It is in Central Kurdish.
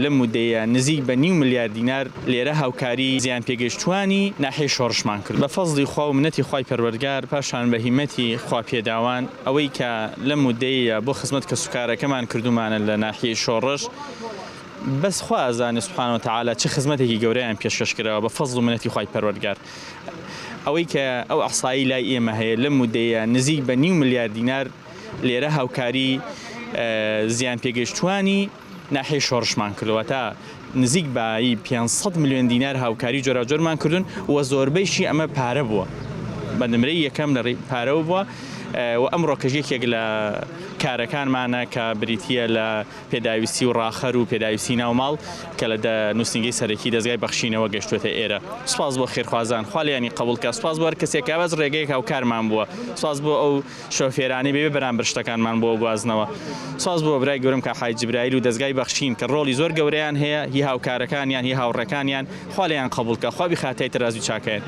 لەم مودەیە نزیک بە 9 ملیار دینار لێرە هاوکاری زیان پێگەشتوانی ناحیەی شۆڕشمان کرد بە فەزڵی خوا و منەتی خوای پەروەردگار پاشان بە هیمەتی خوا پێداوان ئەوەی کە لەم مودەیە بۆ خزمەت کەسوکارەکەمان کردومانە لە ناحیەی شۆڕش بەس خوا ئەزانێ سوبحانەوە تەعالا چه خزمەتێکی گەورەیان پێشکەشکراوە بە فەزڵ و منەتی خوای پەروەردگار ئەوەی کە ئەو ئەحسایی لای ئێمە هەیە لەم مودەیە نزیک بە 9 ملیار دینار لێرە هاوکاری زیان پێگەشتوانی ناحیەی شۆڕشمان کردووە تا نزیک بە 500 میلیۆن دینار هاوکاری جۆراوجۆرمان کردوون و زۆربەیشی ئەمە پارە بووە بە نمرەی یەکەم لە پارەوە بووە و ئەمڕۆ کەژێکێک لە کارەکانمانە کە بریتیە لە پێداویستی و ڕاخەر و پێداویستی ناوماڵ کە لە نووسنگی سەرەکی دەستگای بەخشینەوە گەشتوێتە ئێرە سوپاس بۆ خێرخوازان خوا لێیانی قبوڵکە سوپاس بۆ هەر کەسێک کە بەس ڕێگەیەک هاوکارمان بووە سوپاس بۆ ئەو شۆفێرانی بێ بەرامبەر شتەکانمان بۆ گوازنەوە سوپاس بۆ برای گەورم کە حاج جیبراییل و دەستگای بەخشین کە ڕۆڵی زۆر گەورەیان هەیە هی هاوکارەکانیان هی هاوڕەکانیان خوا لێیان قبوڵکە خوا بخاتای تەرازوی چاکەیە